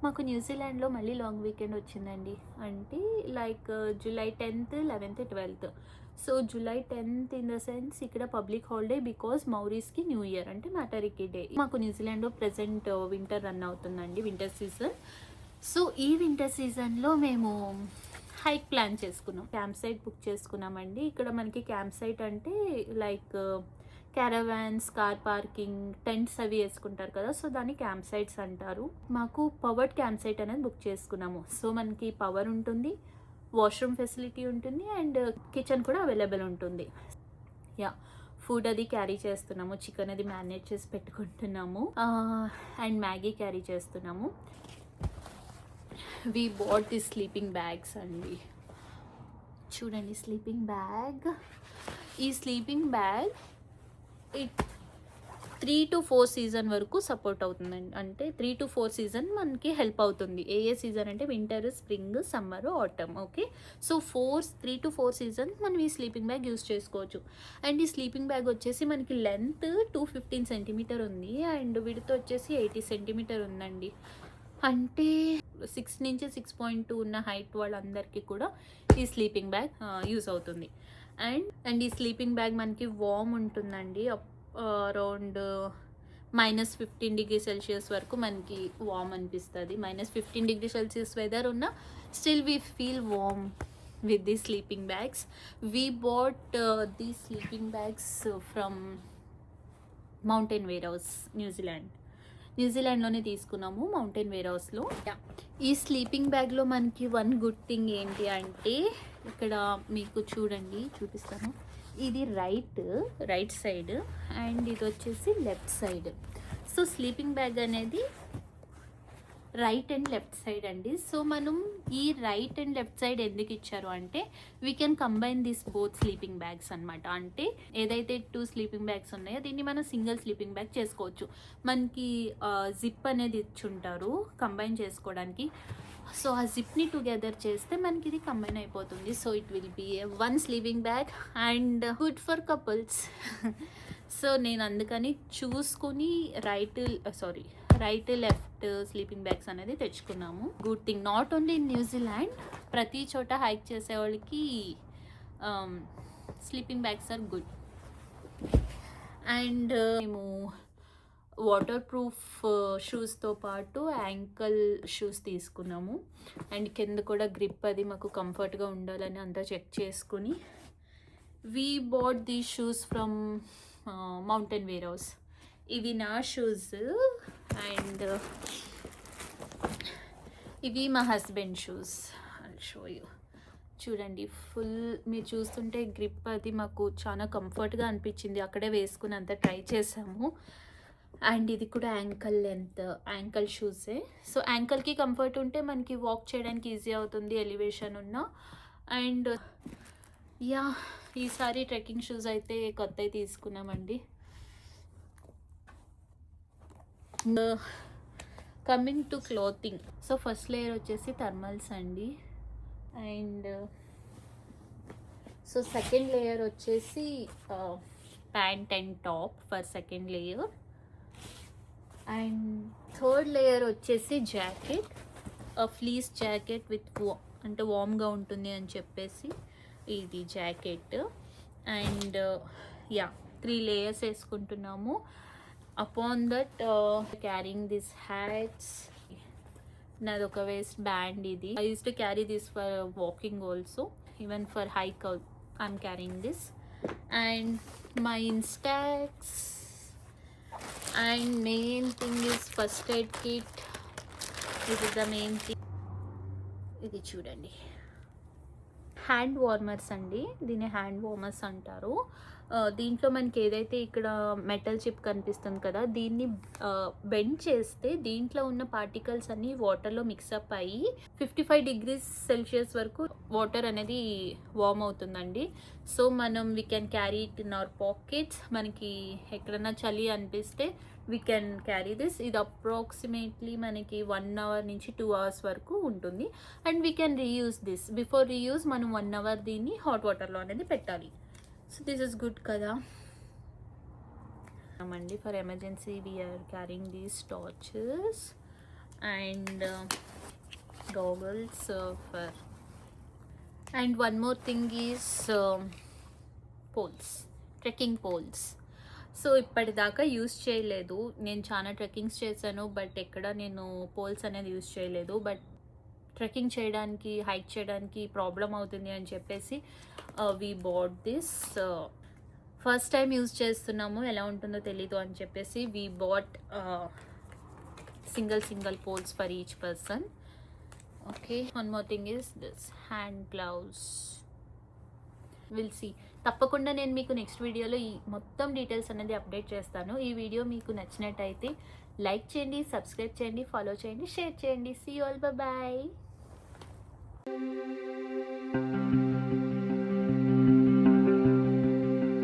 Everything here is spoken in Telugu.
మాకు న్యూజిలాండ్లో మళ్ళీ లాంగ్ వీకెండ్ వచ్చిందండి. అంటే like July 10th, 11th, 12th. So July 10th in the sense ఇక్కడ పబ్లిక్ హాలిడే బికాజ్ మౌరీస్కి న్యూ ఇయర్ అంటే మ్యాటరిటీ డే. మాకు న్యూజిలాండ్లో ప్రెజెంట్ వింటర్ రన్ అవుతుందండి, వింటర్ సీజన్. సో ఈ వింటర్ సీజన్లో మేము హైక్ ప్లాన్ చేసుకున్నాం, క్యాంప్ సైట్ బుక్ చేసుకున్నామండి. ఇక్కడ మనకి క్యాంప్ సైట్ అంటే like caravans, car parking, tents అవి వేసుకుంటారు కదా, సో దాన్ని క్యాంప్ సైట్స్ అంటారు. మాకు పవర్డ్ క్యాంప్ సైట్ అనేది బుక్ చేసుకున్నాము. సో మనకి పవర్ ఉంటుంది, వాష్రూమ్ ఫెసిలిటీ ఉంటుంది అండ్ కిచెన్ కూడా అవైలబుల్ ఉంటుంది. యా, ఫుడ్ అది క్యారీ చేస్తున్నాము, చికెన్ అది మ్యారినేట్ చేసి పెట్టుకుంటున్నాము అండ్ మ్యాగీ క్యారీ చేస్తున్నాము. We bought the sleeping bags అండి. చూడండి స్లీపింగ్ బ్యాగ్. ఈ స్లీపింగ్ బ్యాగ్ 3 to 4 సీజన్ వరకు సపోర్ట్ అవుతుందండి. అంటే 3 to 4 సీజన్ మనకి హెల్ప్ అవుతుంది. ఏ సీజన్ అంటే winter, spring, summer, autumn. Okay, so 3 to 4 season మనం ఈ స్లీపింగ్ బ్యాగ్ యూస్ చేసుకోవచ్చు. అండ్ ఈ స్లీపింగ్ బ్యాగ్ వచ్చేసి మనకి లెంత్ 215 సెంటీమీటర్ ఉంది అండ్ విడ్త్ వచ్చేసి 80 సెంటీమీటర్ ఉందండి. అంటే 6 నుంచి 6.2 ఉన్న హైట్ వాళ్ళందరికీ కూడా ఈ స్లీపింగ్ బ్యాగ్ యూస్ అవుతుంది. అండ్ ఈ స్లీపింగ్ బ్యాగ్ మనకి వార్మ్ ఉంటుందండి. అరౌండ్ -15°C వరకు మనకి వార్మ్ అనిపిస్తుంది. -15°C వెదర్ ఉన్న still we feel warm with these sleeping bags. We bought these sleeping bags from Mountain Warehouse, న్యూజిలాండ్లోనే తీసుకున్నాము, మౌంటైన్ వేర్ హౌస్లో. ఈ స్లీపింగ్ బ్యాగ్లో మనకి వన్ గుడ్ థింగ్ ఏంటి అంటే ఇక్కడ మీకు చూపిస్తాను. ఇది రైట్ సైడ్ అండ్ ఇది వచ్చేసి left side. So sleeping bag అనేది రైట్ అండ్ లెఫ్ట్ సైడ్ అండి. సో మనం ఈ రైట్ అండ్ లెఫ్ట్ సైడ్ ఎందుకు ఇచ్చారు అంటే we can combine this both sleeping bags అనమాట. అంటే ఏదైతే 2 స్లీపింగ్ బ్యాగ్స్ ఉన్నాయో దీన్ని మనం సింగిల్ స్లీపింగ్ బ్యాగ్ చేసుకోవచ్చు. మనకి జిప్ అనేది ఇచ్చుంటారు కంబైన్ చేసుకోవడానికి. సో ఆ జిప్ని టుగెదర్ చేస్తే మనకి ఇది కంబైన్ అయిపోతుంది. So it will be one sleeping bag and good for couples. So నేను అందుకని చూసుకొని రైట్ లెఫ్ట్ స్లీపింగ్ బ్యాగ్స్ అనేది తెచ్చుకున్నాము. Good thing, not only in New Zealand, ప్రతి చోట హైక్ చేసే వాళ్ళకి sleeping bags are good. And మేము వాటర్ ప్రూఫ్ షూస్తో పాటు యాంకల్ షూస్ తీసుకున్నాము. అండ్ కింద కూడా గ్రిప్ అది మాకు కంఫర్ట్గా ఉండాలని అంతా చెక్ చేసుకుని we bought the shoes from Mountain Warehouse. ఇవి నా షూస్ అండ్ ఇవి మా హస్బెండ్ షూస్. షో యూ, చూడండి ఫుల్ మీరు చూస్తుంటే గ్రిప్ అది మాకు చాలా కంఫర్ట్గా అనిపించింది. అక్కడే వేసుకుని అంతా ట్రై చేసాము. అండ్ ఇది కూడా యాంకల్ షూసే. సో యాంకల్కి కంఫర్ట్ ఉంటే మనకి వాక్ చేయడానికి ఈజీ అవుతుంది, ఎలివేషన్ ఉన్నా. అండ్ యా, ఈసారి ట్రెక్కింగ్ షూస్ అయితే కొత్తవి తీసుకున్నామండి. Coming to clothing, so first layer వచ్చేసి థర్మల్స్ అండి. అండ్ సో సెకండ్ లేయర్ వచ్చేసి pant and top for second layer. And third layer వచ్చేసి జాకెట్, ఫ్లీస్ జాకెట్ విత్ అంటే వామ్గా ఉంటుంది అని చెప్పేసి ఇది జాకెట్. అండ్ యా 3 లేయర్స్ వేసుకుంటున్నాము. Upon that carrying this hats. నాది ఒక వేస్ట్ బ్యాండ్ ఇది. I use to carry this for walking also, even for hike I'm carrying this. And my ఇన్స్టాక్స్. And main thing is first aid kit. ఇది ద మెయిన్ థింగ్. ఇది చూడండి హ్యాండ్ వార్మర్స్ అండి, దీన్ని హ్యాండ్ వార్మర్స్ అంటారు. దీంట్లో మనకి ఏదైతే ఇక్కడ మెటల్ చిప్ కనిపిస్తుంది కదా, దీన్ని బెండ్ చేస్తే దీంట్లో ఉన్న పార్టికల్స్ అన్నీ వాటర్లో మిక్సప్ అయ్యి 55°C వరకు వాటర్ అనేది వార్మ్ అవుతుందండి. సో మనం we can carry it in our pockets. మనకి ఎక్కడన్నా చలి అనిపిస్తే వీ కెన్ క్యారీ దిస్. ఇది అప్రాక్సిమేట్లీ మనకి 1 hour నుంచి 2 hours వరకు ఉంటుంది. And we can reuse this. Before reuse మనం 1 hour దీన్ని హాట్ వాటర్లో అనేది పెట్టాలి. సో దిస్ ఇస్ గుడ్ కదా అండి. For emergency we are carrying these torches. and goggles for, and one more thing is poles, trekking poles. So ఇప్పటిదాకా యూస్ చేయలేదు, నేను చాలా ట్రెక్కింగ్స్ చేశాను బట్ ఎక్కడ నేను పోల్స్ అనేది యూస్ చేయలేదు. బట్ ట్రెక్కింగ్ చేయడానికి, హైక్ చేయడానికి ప్రాబ్లం అవుతుంది అని చెప్పేసి we bought this. First time use చేస్తున్నాము, ఎలా ఉంటుందో తెలీదు అని చెప్పేసి we bought single poles for each person. Okay, one more thing is this hand gloves. Will see. తప్పకుండా నేను మీకు నెక్స్ట్ వీడియోలో ఈ మొత్తం డీటెయిల్స్ అనేది అప్డేట్ చేస్తాను. ఈ వీడియో మీకు నచ్చినట్టయితే లైక్ చేయండి, సబ్స్క్రైబ్ చేయండి, ఫాలో చేయండి, షేర్ చేయండి. See you all, bye.